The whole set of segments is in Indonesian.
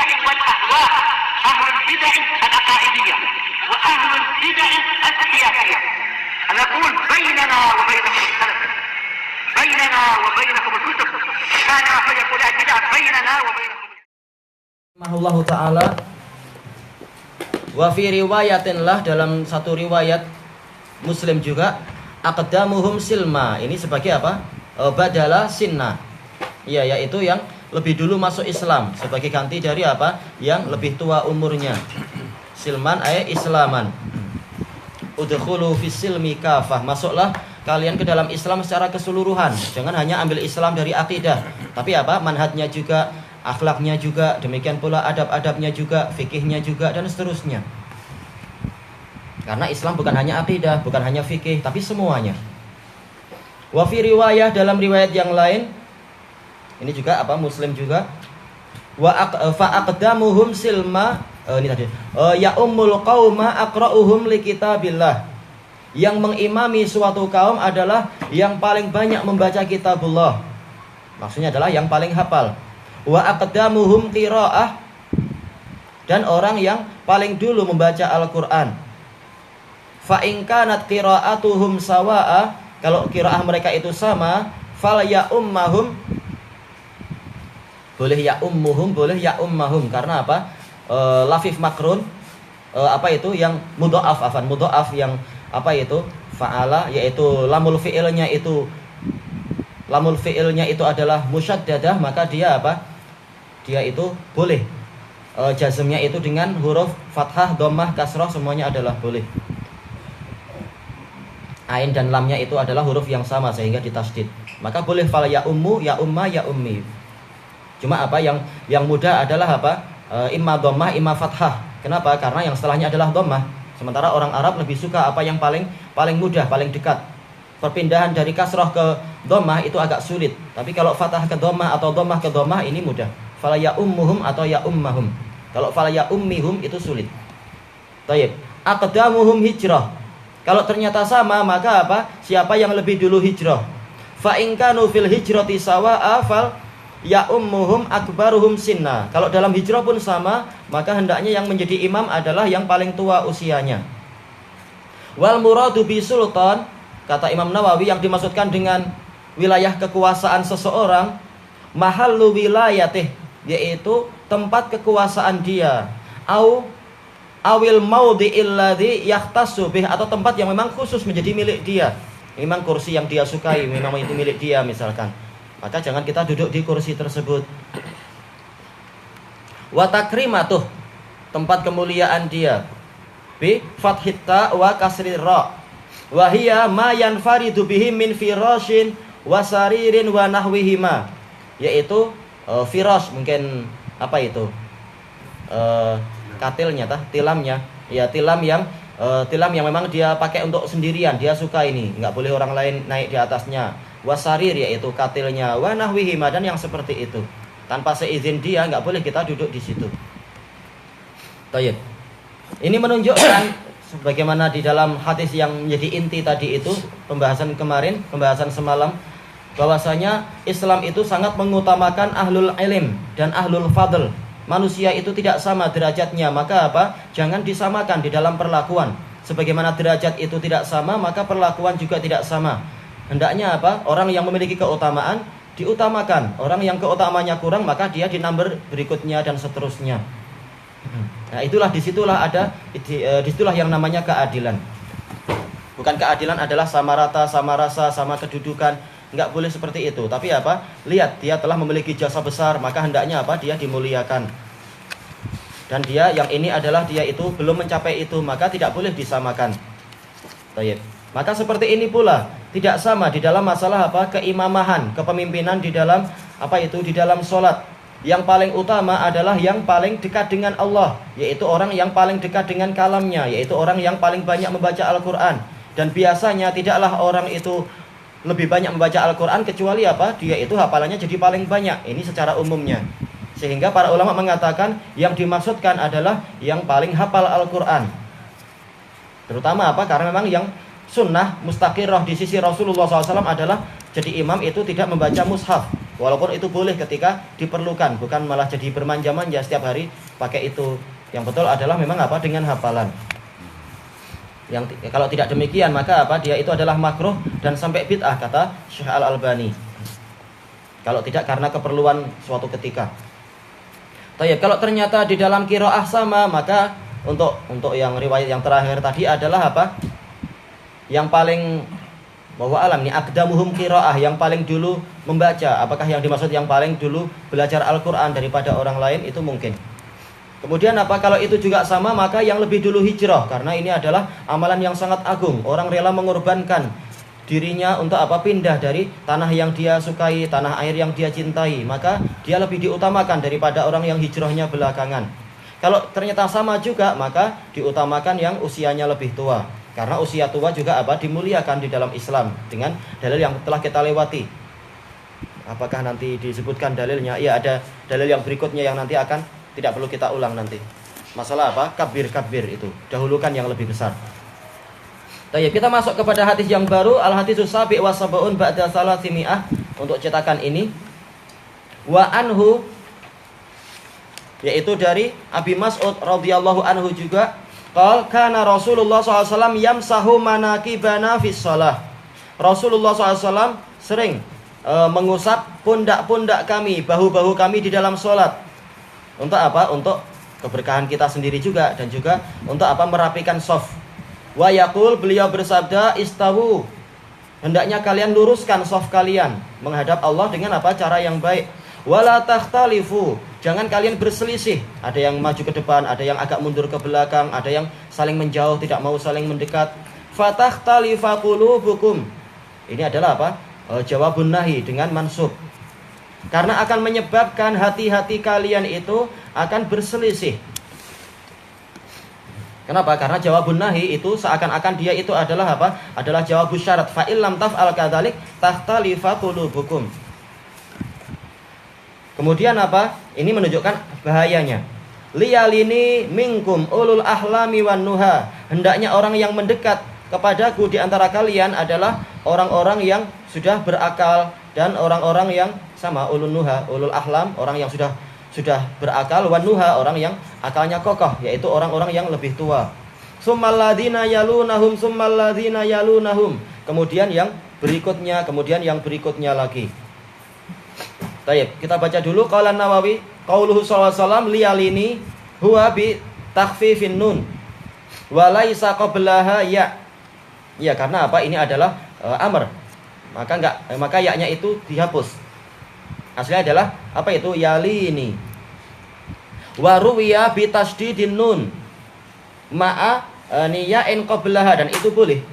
البدع والأهواء، أهل البدع العقائدية وأهل البدع السياسية. نقول بيننا وبينكم السلف، بيننا وبينكم الكتب، كان فيقول البدع بيننا وبينكم. Allah Ta'ala wa fi riwayatin lah, dalam satu riwayat Muslim juga, aqdamuhum silma, ini sebagai apa? Badala sinna. Ya, yaitu yang lebih dulu masuk Islam sebagai ganti dari apa? Yang lebih tua umurnya. Silman ay islaman. Udkhulu fis silmi kafah, masuklah kalian ke dalam Islam secara keseluruhan. Jangan hanya ambil Islam dari akidah, tapi apa? Manhajnya juga, akhlaknya juga, demikian pula adab-adabnya juga, fikihnya juga, dan seterusnya. Karena Islam bukan hanya akidah, bukan hanya fikih, tapi semuanya. Wa fi riwayah, dalam riwayat yang lain, ini juga apa? Muslim juga. Fa aqdamuhum silma, ini tadi. Ya ummul qauma aqra'uhum li kitabillah. Yang mengimami suatu kaum adalah yang paling banyak membaca kitabullah. Maksudnya adalah yang paling hafal. Wa aqdamuhum qiraah, dan orang yang paling dulu membaca Al-Qur'an. Fa in kanat qiraatuhum sawaa, kalau qiraah mereka itu sama, fal ya ummahum, boleh ya ummuhum, boleh ya ummahum, karena apa? Lafif makrun, apa itu yang mudhaaf, mudhaaf yang apa itu? Fa'ala, yaitu lamul fi'ilnya itu, lamul fi'ilnya itu adalah musyaddadah, maka dia apa? Dia itu boleh jazmnya itu dengan huruf fathah, dhammah, kasrah, semuanya adalah boleh. Ain dan lamnya itu adalah huruf yang sama sehingga ditasdid. Maka boleh fal ya ummu, ya umma, ya ummi. Cuma apa yang mudah adalah apa? Imma dhammah, imma fathah. Kenapa? Karena yang setelahnya adalah dhammah. Sementara orang Arab lebih suka apa yang paling mudah, paling dekat. Perpindahan dari kasrah ke dhammah itu agak sulit. Tapi kalau fathah ke dhammah atau dhammah ke dhammah ini mudah. Fala ya ummuhum atau ya ummahum. Kalau fala ya ummihum itu sulit. Baik. Aqdamuhum hijrah. Kalau ternyata sama, maka apa? Siapa yang lebih dulu hijrah? Fa in kanu fil hijrati sawa'a fal ya ummuhum akbaruhum sinna. Kalau dalam hijrah pun sama, maka hendaknya yang menjadi imam adalah yang paling tua usianya. Wal muradu bi sultan, kata Imam Nawawi, yang dimaksudkan dengan wilayah kekuasaan seseorang, mahallu wilayatih, yaitu tempat kekuasaan dia, awil maudhi'il ladzi yahtassu bih, atau tempat yang memang khusus menjadi milik dia. Memang kursi yang dia sukai, memang itu milik dia misalkan. Maka jangan kita duduk di kursi tersebut. Wa takrimatuh, tempat kemuliaan dia, bi fathit ta wa kasrir ra. Wa hiya ma yanfaridu bihi min firashin wa saririn wa nahwihima, yaitu firash, mungkin apa itu? Katilnya tilamnya. Ya, tilam yang memang dia pakai untuk sendirian, dia suka ini, enggak boleh orang lain naik di atasnya. Wasarir, yaitu katilnya, wa nahwihima, dan yang seperti itu. Tanpa seizin dia enggak boleh kita duduk di situ. Baik. Ini menunjukkan sebagaimana di dalam hadis yang menjadi inti tadi itu, pembahasan kemarin, pembahasan semalam, bahwasanya Islam itu sangat mengutamakan ahlul ilm dan ahlul fadl. Manusia itu tidak sama derajatnya, maka apa? Jangan disamakan di dalam perlakuan. Sebagaimana derajat itu tidak sama, maka perlakuan juga tidak sama. Hendaknya apa? Orang yang memiliki keutamaan diutamakan. Orang yang keutamaannya kurang, maka dia di number berikutnya dan seterusnya. Nah, disitulah yang namanya keadilan. Bukan keadilan adalah sama rata, sama rasa, sama kedudukan. Enggak boleh seperti itu. Tapi apa? Lihat, dia telah memiliki jasa besar, maka hendaknya apa? Dia dimuliakan. Dan dia yang ini adalah dia itu belum mencapai itu, maka tidak boleh disamakan. Baik. Maka seperti ini pula, tidak sama di dalam masalah apa? Keimamahan, kepemimpinan di dalam apa itu? Di dalam sholat. Yang paling utama adalah yang paling dekat dengan Allah, yaitu orang yang paling dekat dengan kalamnya, yaitu orang yang paling banyak membaca Al-Quran. Dan biasanya tidaklah orang itu lebih banyak membaca Al-Quran kecuali apa? Dia itu hafalannya jadi paling banyak. Ini secara umumnya. Sehingga para ulama mengatakan yang dimaksudkan adalah yang paling hafal Al-Quran. Terutama apa? Karena memang yang sunnah mustaqirrah di sisi Rasulullah SAW adalah jadi imam itu tidak membaca mushaf. Walaupun itu boleh ketika diperlukan, bukan malah jadi bermanja-manja setiap hari pakai itu. Yang betul adalah memang apa? Dengan hafalan. Kalau tidak demikian maka apa? Dia itu adalah makruh dan sampai bid'ah, kata Syekh Al-Albani. Kalau tidak karena keperluan suatu ketika. Tapi kalau ternyata di dalam qiraah sama, maka untuk yang riwayat yang terakhir tadi adalah apa? Yang paling bahwa alam ini aqdamuhum qiraah, yang paling dulu membaca. Apakah yang dimaksud yang paling dulu belajar Al-Qur'an daripada orang lain? Itu mungkin. Kemudian apa? Kalau itu juga sama, maka yang lebih dulu hijrah, karena ini adalah amalan yang sangat agung. Orang rela mengorbankan dirinya untuk apa? Pindah dari tanah yang dia sukai, tanah air yang dia cintai, maka dia lebih diutamakan daripada orang yang hijrahnya belakangan. Kalau ternyata sama juga, maka diutamakan yang usianya lebih tua, karena usia tua juga apa? Dimuliakan di dalam Islam dengan dalil yang telah kita lewati. Apakah nanti disebutkan dalilnya? Iya, ada dalil yang berikutnya yang nanti akan tidak perlu kita ulang nanti. Masalah apa? Kabir itu. Dahulukan yang lebih besar. Baik, kita masuk kepada hadis yang baru, al-hadisus sabi' wa sab'un ba'da salasimi'ah, untuk cetakan ini. Wa anhu, yaitu dari Abi Mas'ud radhiyallahu anhu juga, qala kana Rasulullah SAW yamsahu manakibana fis shalah. Rasulullah SAW sering mengusap pundak-pundak kami, bahu-bahu kami di dalam sholat. Untuk apa? Untuk keberkahan kita sendiri juga, dan juga untuk apa? Merapikan shaf. Wa yaqul, beliau bersabda, istawu, hendaknya kalian luruskan shaf kalian menghadap Allah dengan apa? Cara yang baik. Wala takhtalifu, jangan kalian berselisih. Ada yang maju ke depan, ada yang agak mundur ke belakang, ada yang saling menjauh, tidak mau saling mendekat. Fatakhtalifa qulubukum. Ini adalah apa? Jawabun nahi dengan mansub. Karena akan menyebabkan hati-hati kalian itu akan berselisih. Kenapa? Karena jawabun nahi itu seakan-akan dia itu adalah apa? Adalah jawabus syarat. Fa illam taf'al kadzalik takhtalifa qulubukum. Kemudian apa? Ini menunjukkan bahayanya. Liyalini minkum ulul ahlami wan nuha. Hendaknya orang yang mendekat kepadaku di antara kalian adalah orang-orang yang sudah berakal, dan orang-orang yang sama ulul nuha, ulul ahlam, orang yang sudah berakal, wan nuha, orang yang akalnya kokoh, yaitu orang-orang yang lebih tua. Summal ladzina yalunahum, summal ladzina yalunahum. Kemudian yang berikutnya, kemudian yang berikutnya lagi. Baik, kita baca dulu qala Nawawi, qauluhu sallallahu alaihi wasallam liyalini huwa bi takhfifin nun wa laisa qablaha ya. Ya, karena apa? Ini adalah amr. Maka ya-nya itu dihapus. Aslinya adalah apa itu? Yalini. Wa ruwiya bi tasdidin nun ma'a niyain qablaha, dan itu boleh.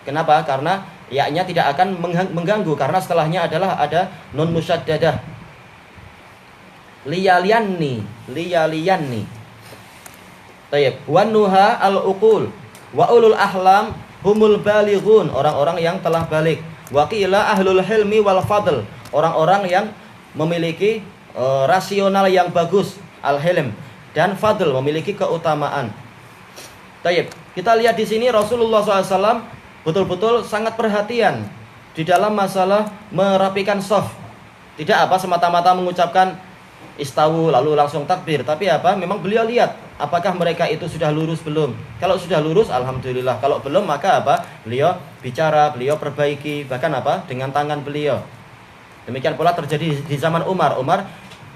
Kenapa? Karena ya-nya tidak akan mengganggu, karena setelahnya adalah ada nun musyaddadah. Liyaliyanni. Tayyib. Wan nuha al-uqul wa ulul ahlam humul balighun, orang-orang yang telah balik. Wa qila ahlul hilmi wal fadl, orang-orang yang memiliki rasional yang bagus, al-hilm, dan fadl, memiliki keutamaan. Tayyib. Kita lihat di sini Rasulullah SAW betul-betul sangat perhatian di dalam masalah merapikan shaf. Tidak apa semata-mata mengucapkan istawu lalu langsung takbir, tapi apa? Memang beliau lihat apakah mereka itu sudah lurus belum. Kalau sudah lurus, alhamdulillah. Kalau belum, maka apa? Beliau bicara, beliau perbaiki, bahkan apa? Dengan tangan beliau. Demikian pula terjadi di zaman Umar. Umar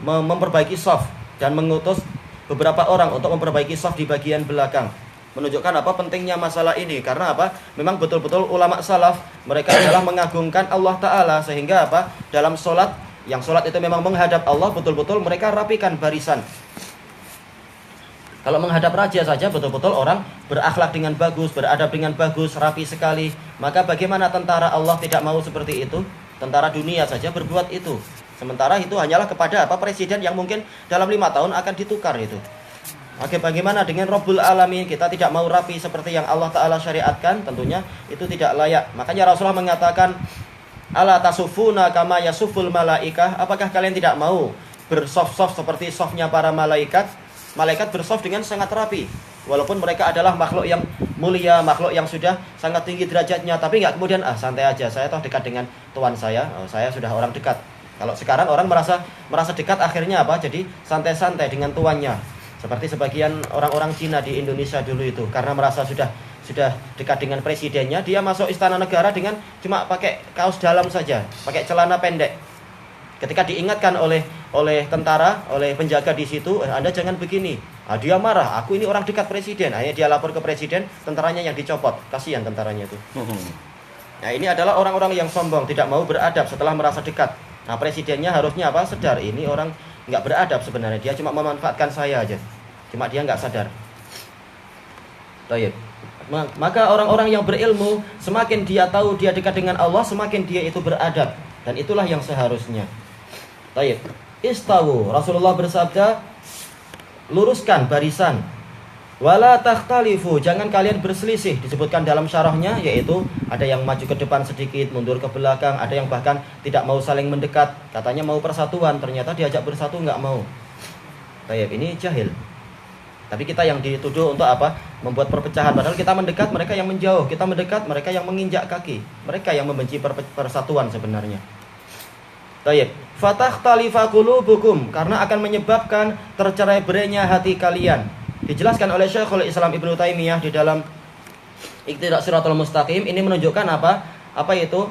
memperbaiki shaf dan mengutus beberapa orang untuk memperbaiki shaf di bagian belakang. Menunjukkan apa? Pentingnya masalah ini. Karena apa? Memang betul-betul ulama salaf, mereka adalah mengagungkan Allah Ta'ala, sehingga apa? Dalam sholat, yang sholat itu memang menghadap Allah, betul-betul mereka rapikan barisan. Kalau menghadap raja saja betul-betul orang berakhlak dengan bagus, beradab dengan bagus, rapi sekali. Maka bagaimana tentara Allah tidak mau seperti itu? Tentara dunia saja berbuat itu. Sementara itu hanyalah kepada apa? Presiden yang mungkin dalam 5 tahun akan ditukar itu. Oke, bagaimana dengan Rabbul Alamin? Kita tidak mau rapi seperti yang Allah Ta'ala syariatkan, tentunya itu tidak layak. Makanya Rasulullah mengatakan, ala tasufuna kama yasuful malaikah, apakah kalian tidak mau bersof-sof seperti sofnya para malaikat? Malaikat bersof dengan sangat rapi, walaupun mereka adalah makhluk yang mulia, makhluk yang sudah sangat tinggi derajatnya, tapi nggak kemudian santai aja, saya toh dekat dengan tuan saya, saya sudah orang dekat, Kalau sekarang orang merasa dekat, akhirnya apa? Jadi santai-santai dengan tuannya. Seperti sebagian orang-orang Cina di Indonesia dulu itu, karena merasa sudah dekat dengan presidennya, dia masuk istana negara dengan cuma pakai kaos dalam saja, pakai celana pendek. Ketika diingatkan oleh tentara, oleh penjaga di situ, Anda jangan begini. Dia marah, aku ini orang dekat presiden. Akhirnya dia lapor ke presiden, tentaranya yang dicopot. Kasihan tentaranya itu. Nah, ini adalah orang-orang yang sombong, tidak mau beradab setelah merasa dekat. Nah, presidennya harusnya apa? Sadar, ini orang nggak beradab sebenarnya. Dia cuma memanfaatkan saya aja. Cuma dia nggak sadar. Baik. Maka orang-orang yang berilmu, semakin dia tahu dia dekat dengan Allah, semakin dia itu beradab. Dan itulah yang seharusnya. Baik. Istawu. Rasulullah bersabda, luruskan barisan. Wala takhtalifu, jangan kalian berselisih. Disebutkan dalam syarahnya, yaitu ada yang maju ke depan sedikit, mundur ke belakang, ada yang bahkan tidak mau saling mendekat. Katanya mau persatuan, ternyata diajak bersatu nggak mau. Baik, ini jahil. Tapi kita yang dituduh untuk apa? Membuat perpecahan. Padahal kita mendekat, mereka yang menjauh. Kita mendekat, mereka yang menginjak kaki. Mereka yang membenci persatuan sebenarnya. Baik, fatakhtalifa qulubukum, karena akan menyebabkan tercerai-berainya hati kalian. Dijelaskan oleh Syekhul Islam Ibnu Taimiyah di dalam Iqtidas Shiratal Mustaqim. Ini menunjukkan apa? Apa itu?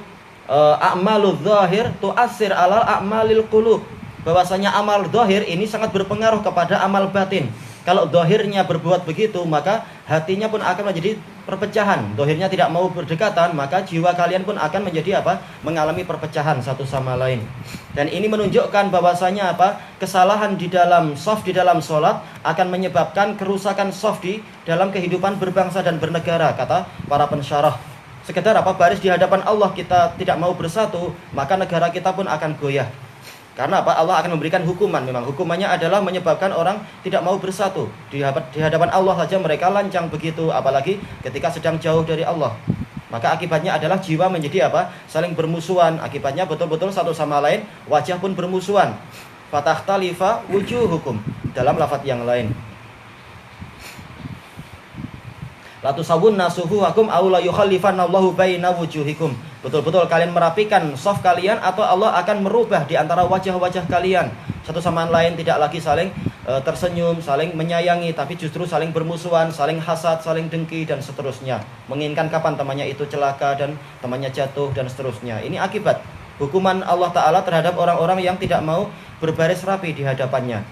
A'malul zahir tu'assir alal a'malil qulub. Bahwasanya amal zahir ini sangat berpengaruh kepada amal batin. Kalau zahirnya berbuat begitu, maka hatinya pun akan menjadi perpecahan. Zahirnya tidak mau berdekatan, maka jiwa kalian pun akan menjadi apa? Mengalami perpecahan satu sama lain. Dan ini menunjukkan bahwasanya apa? Kesalahan di dalam shaf, di dalam sholat akan menyebabkan kerusakan shaf di dalam kehidupan berbangsa dan bernegara, kata para pensyarah. Sekedar apa? Baris di hadapan Allah kita tidak mau bersatu, maka negara kita pun akan goyah. Karena apa? Allah akan memberikan hukuman. Memang hukumannya adalah menyebabkan orang tidak mau bersatu. Di hadapan Allah saja mereka lancang begitu, apalagi ketika sedang jauh dari Allah. Maka akibatnya adalah jiwa menjadi apa? Saling bermusuhan. Akibatnya betul-betul satu sama lain, wajah pun bermusuhan. Fatakhtalifa wujuhukum, dalam lafaz yang lain. La tusawwunna suhuhakum aw la yukhallifanallahu baina wujuhikum. Betul-betul kalian merapikan shaf kalian, atau Allah akan merubah di antara wajah-wajah kalian. Satu sama lain tidak lagi saling tersenyum, saling menyayangi, tapi justru saling bermusuhan, saling hasad, saling dengki, dan seterusnya. Menginginkan kapan temannya itu celaka dan temannya jatuh, dan seterusnya. Ini akibat hukuman Allah Ta'ala terhadap orang-orang yang tidak mau berbaris rapi di hadapannya.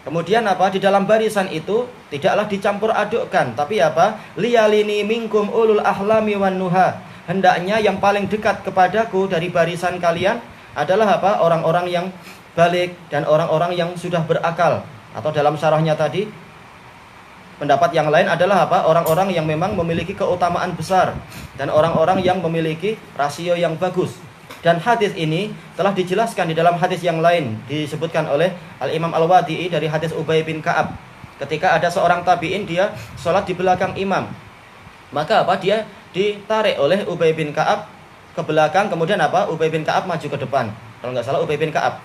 Kemudian apa? Di dalam barisan itu tidaklah dicampur adukkan, tapi apa? Liyalini minkum ulul ahlami wan nuha. Hendaknya yang paling dekat kepadaku dari barisan kalian adalah apa? Orang-orang yang balik dan orang-orang yang sudah berakal. Atau dalam syarahnya tadi, pendapat yang lain adalah apa? Orang-orang yang memang memiliki keutamaan besar dan orang-orang yang memiliki rasio yang bagus. Dan hadis ini telah dijelaskan di dalam hadis yang lain, disebutkan oleh Al-Imam Al-Wadi'i dari hadis Ubay bin Ka'ab. Ketika ada seorang tabi'in, dia sholat di belakang imam. Maka apa? Dia ditarik oleh Ubay bin Ka'ab ke belakang, kemudian apa? Ubay bin Ka'ab maju ke depan. Kalau nggak salah Ubay bin Ka'ab.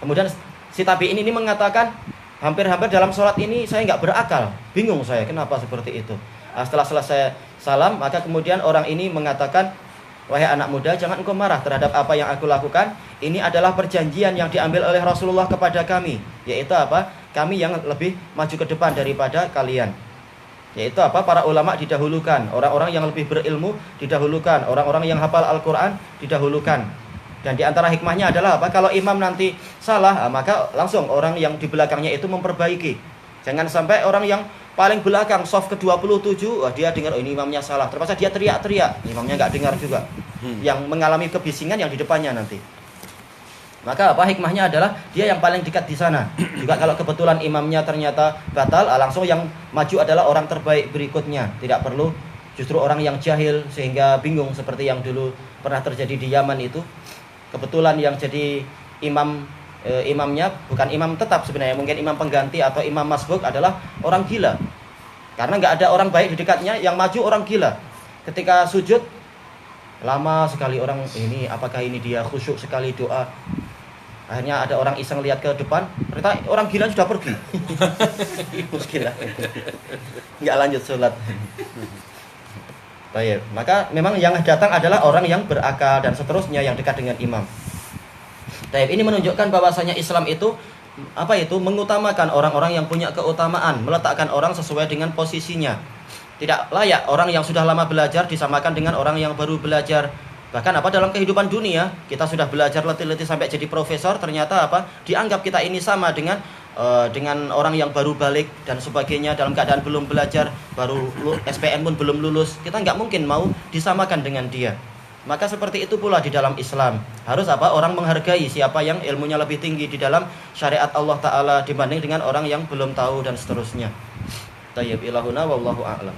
Kemudian si tabi'in ini mengatakan, hampir-hampir dalam sholat ini saya nggak berakal, bingung saya kenapa seperti itu. Setelah selesai salam, maka kemudian orang ini mengatakan, wahai anak muda, jangan engkau marah terhadap apa yang aku lakukan. Ini adalah perjanjian yang diambil oleh Rasulullah kepada kami, yaitu apa? Kami yang lebih maju ke depan daripada kalian. Yaitu apa? Para ulama didahulukan, orang-orang yang lebih berilmu didahulukan, orang-orang yang hafal Al-Quran didahulukan. Dan di antara hikmahnya adalah apa? Kalau imam nanti salah, maka langsung orang yang di belakangnya itu memperbaiki. Jangan sampai orang yang paling belakang, shaf ke-27, dia dengar, oh ini imamnya salah, terpaksa dia teriak-teriak, imamnya nggak dengar juga. Yang mengalami kebisingan yang di depannya nanti. Maka apa hikmahnya adalah dia yang paling dekat di sana. Juga kalau kebetulan imamnya ternyata batal, langsung yang maju adalah orang terbaik berikutnya. Tidak perlu justru orang yang jahil sehingga bingung seperti yang dulu pernah terjadi di Yaman itu. Kebetulan yang jadi imamnya bukan imam tetap sebenarnya, mungkin imam pengganti atau imam masbuk adalah orang gila. Karena nggak ada orang baik di dekatnya, yang maju orang gila. Ketika sujud lama sekali orang ini, apakah ini dia khusyuk sekali doa. Akhirnya ada orang iseng lihat ke depan, ternyata orang gila sudah pergi. Gila. Nggak lanjut sholat. Baik, maka memang yang datang adalah orang yang berakal dan seterusnya yang dekat dengan imam. Taib, ini menunjukkan bahwasanya Islam itu mengutamakan orang-orang yang punya keutamaan, meletakkan orang sesuai dengan posisinya. Tidak layak orang yang sudah lama belajar disamakan dengan orang yang baru belajar. Bahkan dalam kehidupan dunia, kita sudah belajar letih-letih sampai jadi profesor, ternyata dianggap kita ini sama dengan orang yang baru balik dan sebagainya, dalam keadaan belum belajar, baru SPM pun belum lulus. Kita nggak mungkin mau disamakan dengan dia. Maka seperti itu pula di dalam Islam. Harus orang menghargai siapa yang ilmunya lebih tinggi di dalam syariat Allah Ta'ala dibanding dengan orang yang belum tahu dan seterusnya. Tayyib ilahuna wallahu a'lam.